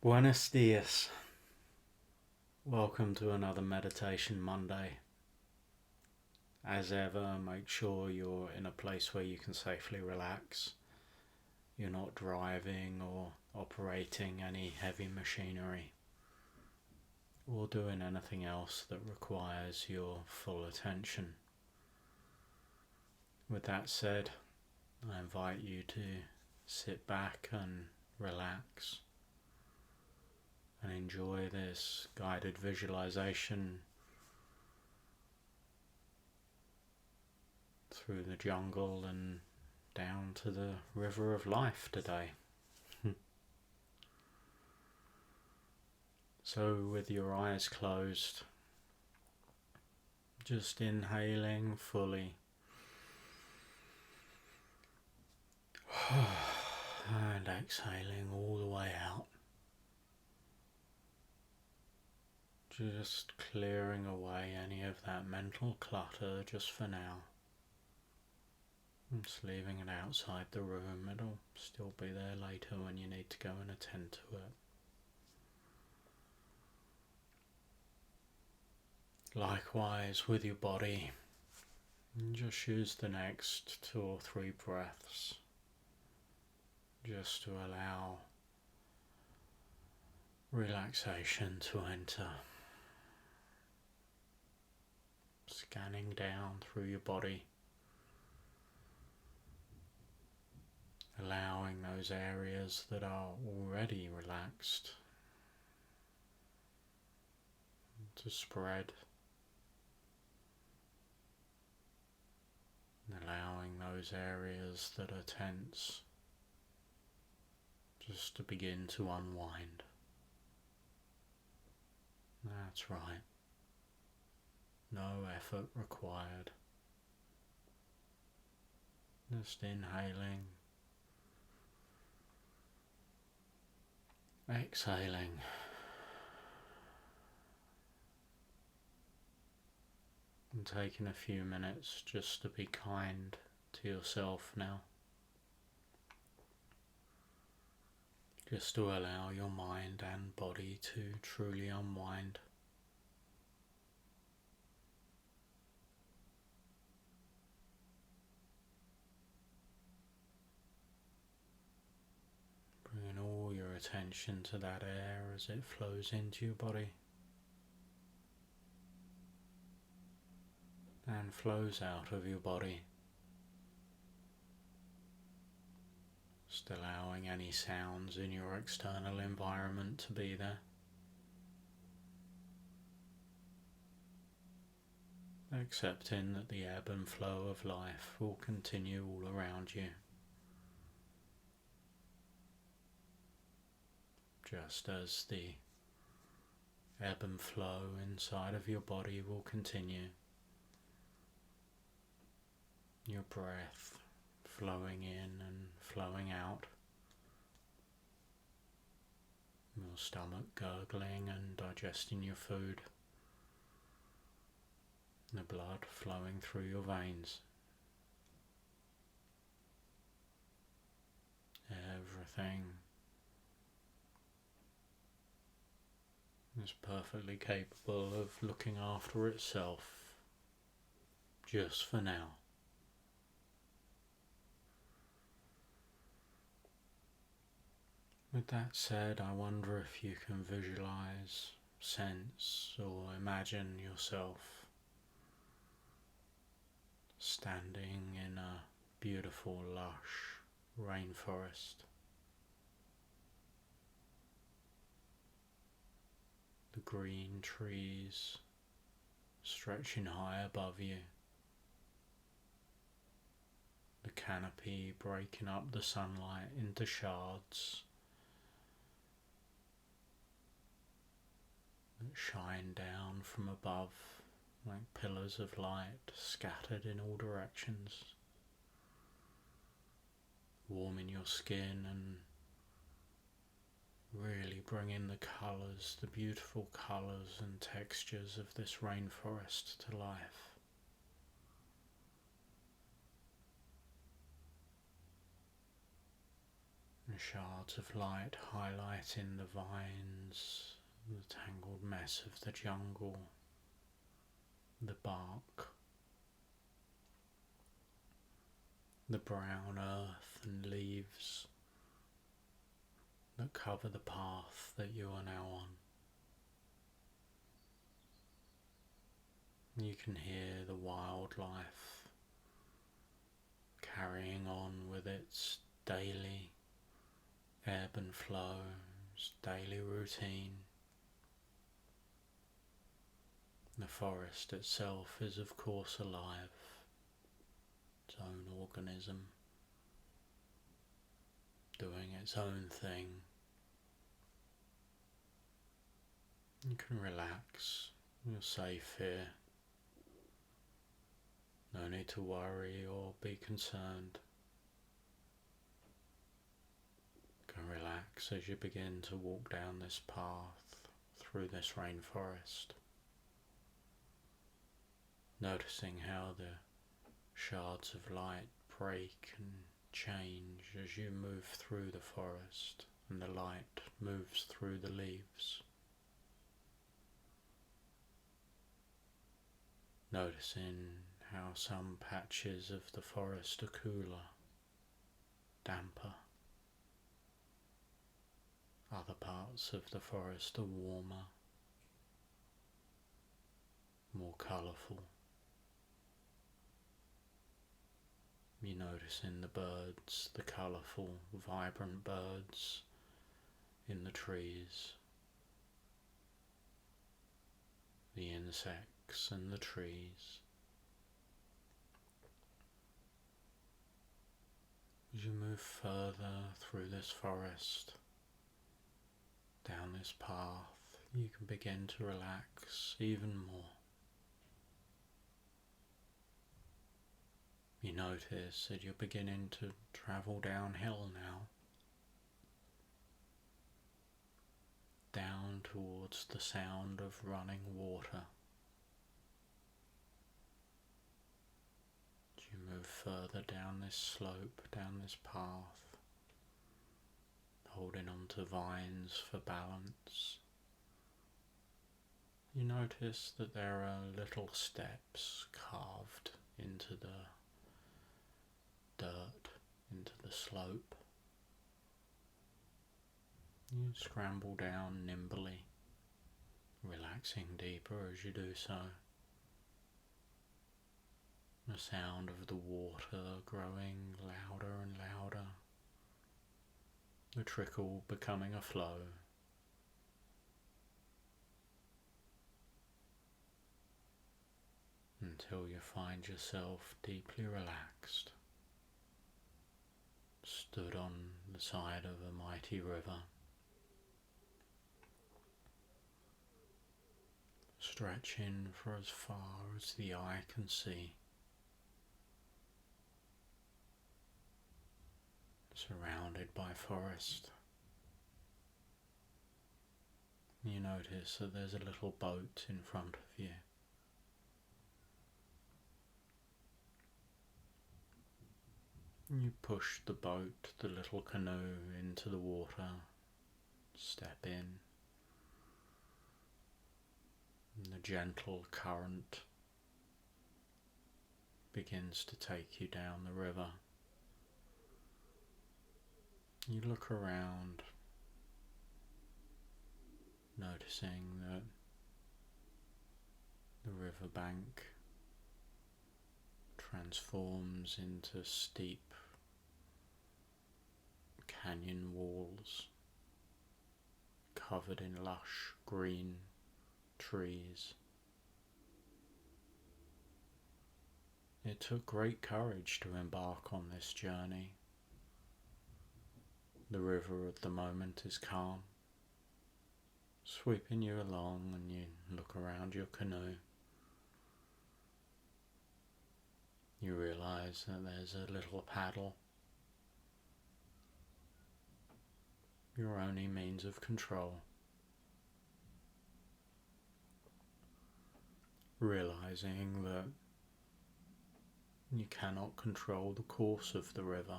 Buenos dias. Welcome to another Meditation Monday. As ever, make sure you're in a place where you can safely relax. You're not driving or operating any heavy machinery or doing anything else that requires your full attention. With that said, I invite you to sit back and relax and enjoy this guided visualization through the jungle and down to the river of life today. So with your eyes closed, just inhaling fully and exhaling all the way out. Just clearing away any of that mental clutter just for now. Just leaving it outside the room. It'll still be there later when you need to go and attend to it. Likewise with your body, just use the next 2 or 3 breaths just to allow relaxation to enter. Scanning down through your body, allowing those areas that are already relaxed to spread, and allowing those areas that are tense just to begin to unwind. That's right. No effort required. Just inhaling, exhaling, and taking a few minutes just to be kind to yourself now. Just to allow your mind and body to truly unwind. Bringing all your attention to that air as it flows into your body and flows out of your body. Just allowing any sounds in your external environment to be there. Accepting that the ebb and flow of life will continue all around you. Just as the ebb and flow inside of your body will continue. Your breath flowing in and flowing out. Your stomach gurgling and digesting your food. The blood flowing through your veins. Everything is perfectly capable of looking after itself just for now. With that said, I wonder if you can visualize, sense, or imagine yourself standing in a beautiful, lush rainforest. The green trees stretching high above you. The canopy breaking up the sunlight into shards that shine down from above like pillars of light scattered in all directions, warming your skin and really bringing the colours, the beautiful colours and textures of this rainforest to life. and shards of light highlighting the vines, the tangled mess of the jungle, the bark, the brown earth and leaves that cover the path that you are now on. You can hear the wildlife carrying on with its daily ebb and flow, its daily routine. The forest itself is of course alive, its own organism, doing its own thing. You can relax, you're safe here. No need to worry or be concerned. You can relax as you begin to walk down this path through this rainforest, noticing how the shards of light break and change as you move through the forest and the light moves through the leaves. Noticing how some patches of the forest are cooler, damper. Other parts of the forest are warmer, more colourful. You notice in the birds, the colourful, vibrant birds in the trees, the insects and the trees. As you move further through this forest, down this path, you can begin to relax even more. You notice that you're beginning to travel downhill now, down towards the sound of running water. As you move further down this slope, down this path, holding on to vines for balance, you notice that there are little steps carved into the dirt, into the slope. You scramble down nimbly, relaxing deeper as you do so. The sound of the water growing louder and louder, the trickle becoming a flow. Until you find yourself deeply relaxed, stood on the side of a mighty river, stretching for as far as the eye can see, surrounded by forest. You notice that there's a little boat in front of you. You push the boat, the little canoe, into the water, step in, and the gentle current begins to take you down the river. You look around, noticing that the riverbank transforms into steep canyon walls covered in lush green trees. It took great courage to embark on this journey. The river at the moment is calm, sweeping you along, and you look around your canoe. You realise that there's a little paddle, your only means of control. Realising that you cannot control the course of the river,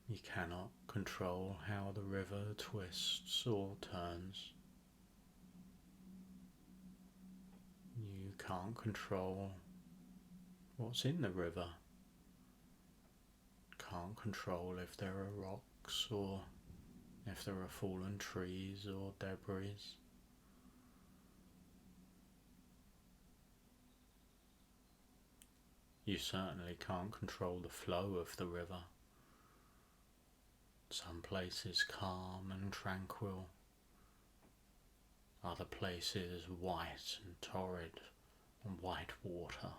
You cannot control how the river twists or turns. You can't control what's in the river. Can't control if there are rocks or if there are fallen trees or debris. You certainly can't control the flow of the river. Some places calm and tranquil, other places white and torrid and white water.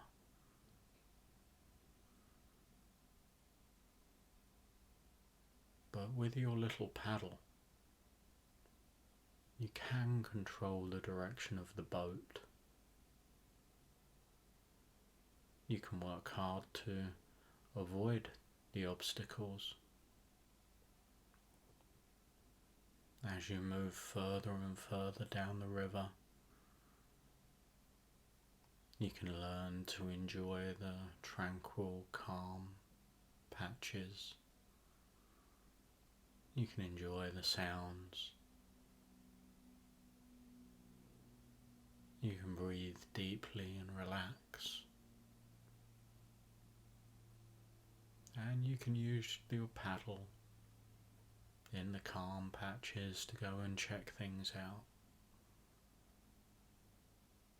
But with your little paddle, you can control the direction of the boat. You can work hard to avoid the obstacles. As you move further and further down the river, you can learn to enjoy the tranquil, calm patches. You can enjoy the sounds. You can breathe deeply and relax. And you can use your paddle in the calm patches to go and check things out,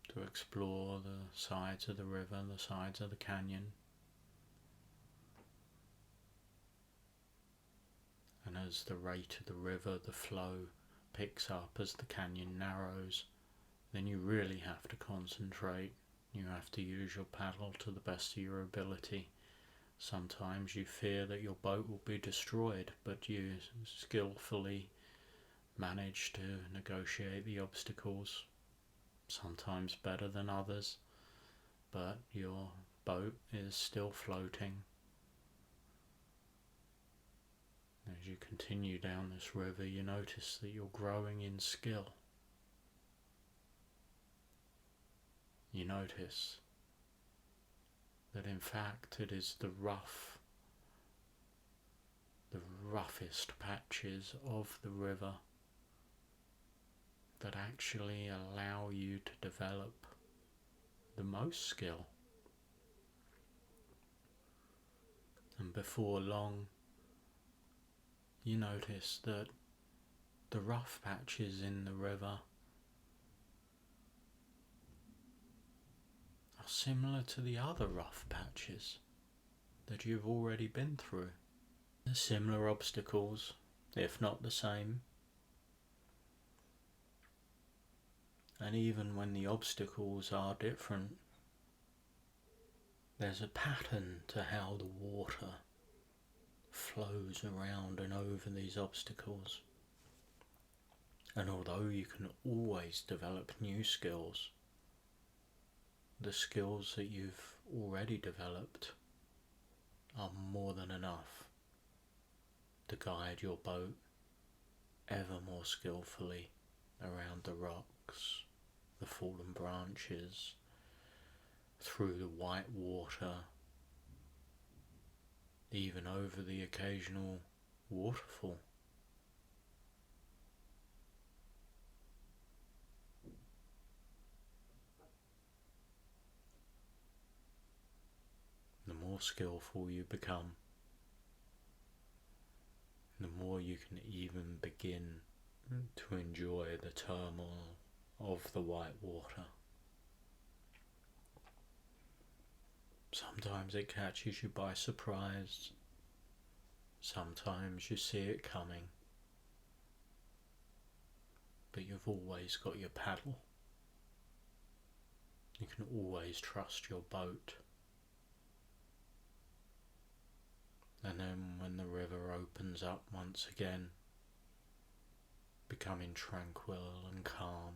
to explore the sides of the river, the sides of the canyon. And as the rate of the river, the flow picks up as the canyon narrows, then you really have to concentrate. You have to use your paddle to the best of your ability. Sometimes you fear that your boat will be destroyed, but you skillfully manage to negotiate the obstacles, sometimes better than others, but your boat is still floating. As you continue down this river, you notice that you're growing in skill. You notice that in fact it is the roughest patches of the river that actually allow you to develop the most skill. And before long, you notice that the rough patches in the river are similar to the other rough patches that you've already been through. They're similar obstacles, if not the same. And even when the obstacles are different, there's a pattern to how the water flows around and over these obstacles. And although you can always develop new skills, the skills that you've already developed are more than enough to guide your boat ever more skillfully around the rocks, the fallen branches, through the white water, even over the occasional waterfall. The more skillful you become, the more you can even begin to enjoy the turmoil of the white water. Sometimes it catches you by surprise, sometimes you see it coming, but you've always got your paddle. You can always trust your boat. And then when the river opens up once again, becoming tranquil and calm,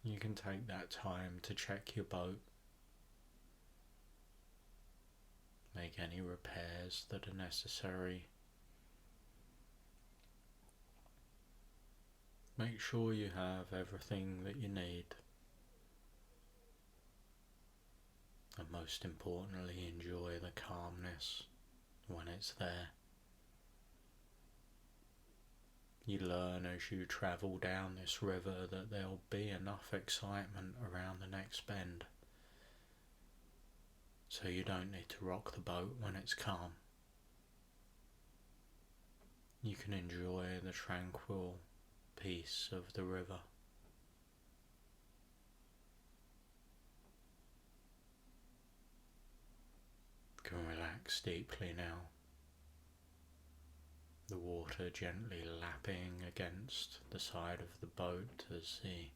you can take that time to check your boat, make any repairs that are necessary, make sure you have everything that you need, and most importantly enjoy the calmness when it's there. You learn as you travel down this river that there'll be enough excitement around the next bend, so you don't need to rock the boat when it's calm. You can enjoy the tranquil peace of the river. You can relax deeply now, the water gently lapping against the side of the boat as the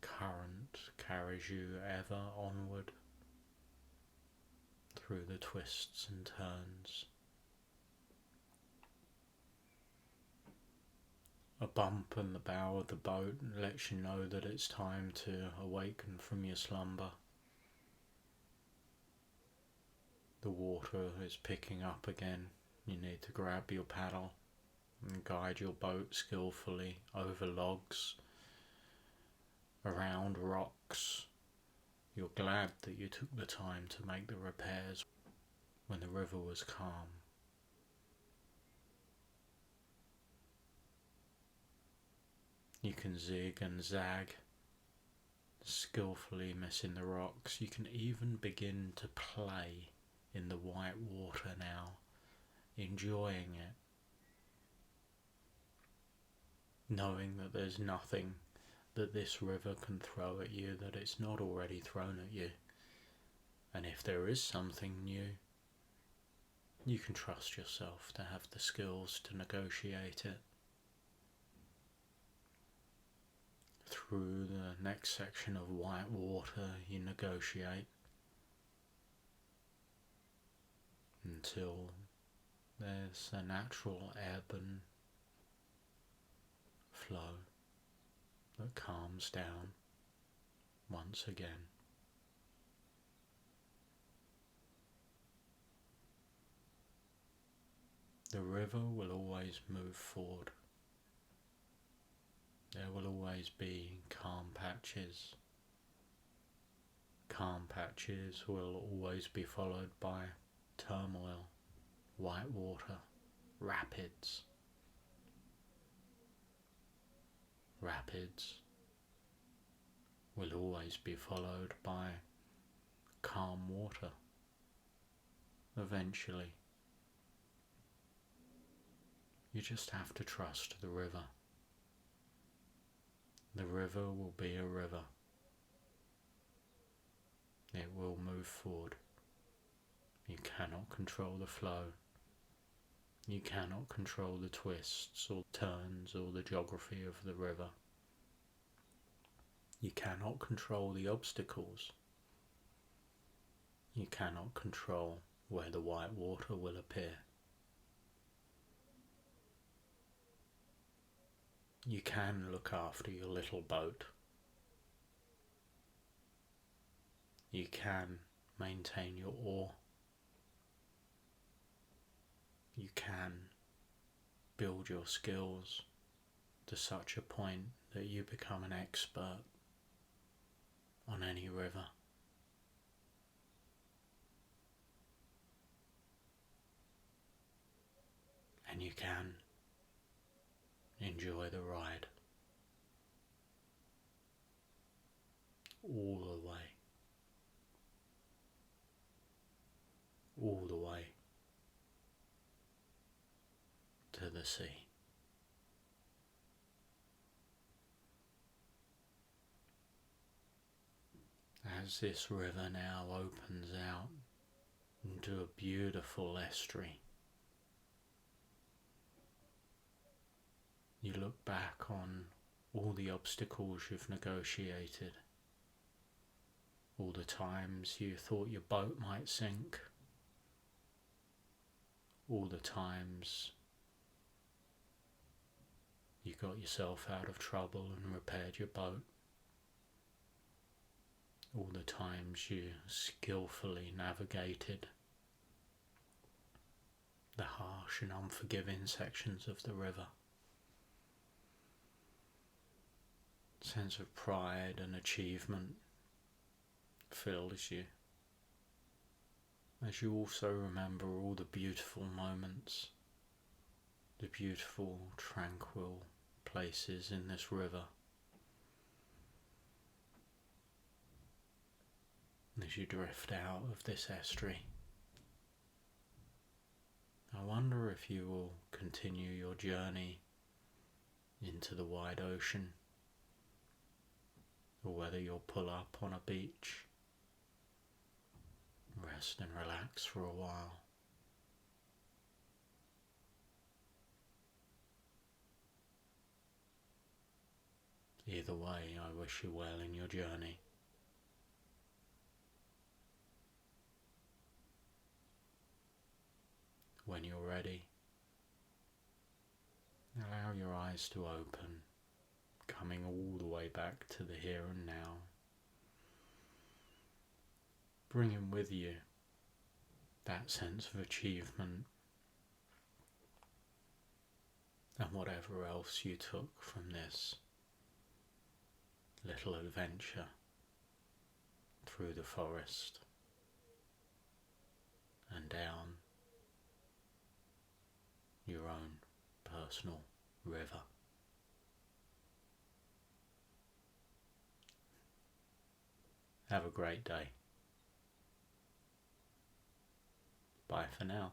current carries you ever onward through the twists and turns. A bump in the bow of the boat lets you know that it's time to awaken from your slumber. The water is picking up again. You need to grab your paddle and guide your boat skillfully over logs, around rocks. You're glad that you took the time to make the repairs when the river was calm. You can zig and zag, skillfully missing the rocks. You can even begin to play in the white water now, enjoying it, knowing that there's nothing that this river can throw at you that it's not already thrown at you. And if there is something new, you can trust yourself to have the skills to negotiate it. Through the next section of white water, you negotiate until there's a natural ebb and flow that calms down once again. The river will always move forward. There will always be calm patches. Calm patches will always be followed by turmoil, white water, rapids. Rapids will always be followed by calm water. Eventually, you just have to trust the river. The river will be a river. It will move forward. You cannot control the flow. You cannot control the twists or turns or the geography of the river. You cannot control the obstacles. You cannot control where the white water will appear. You can look after your little boat. You can maintain your oar. You can build your skills to such a point that you become an expert on any river. And you can enjoy the ride all the way, all the way to the sea. As this river now opens out into a beautiful estuary, you look back on all the obstacles you've negotiated, all the times you thought your boat might sink, all the times you got yourself out of trouble and repaired your boat, all the times you skillfully navigated the harsh and unforgiving sections of the river. Sense of pride and achievement fills you. as you also remember all the beautiful moments, the beautiful, tranquil places in this river. As you drift out of this estuary, I wonder if you will continue your journey into the wide ocean, or whether you'll pull up on a beach, rest and relax for a while. Either way, I wish you well in your journey. When you're ready, allow your eyes to open, coming all the way back to the here and now. Bringing with you that sense of achievement and whatever else you took from this little adventure through the forest and down your own personal river. Have a great day. Bye for now.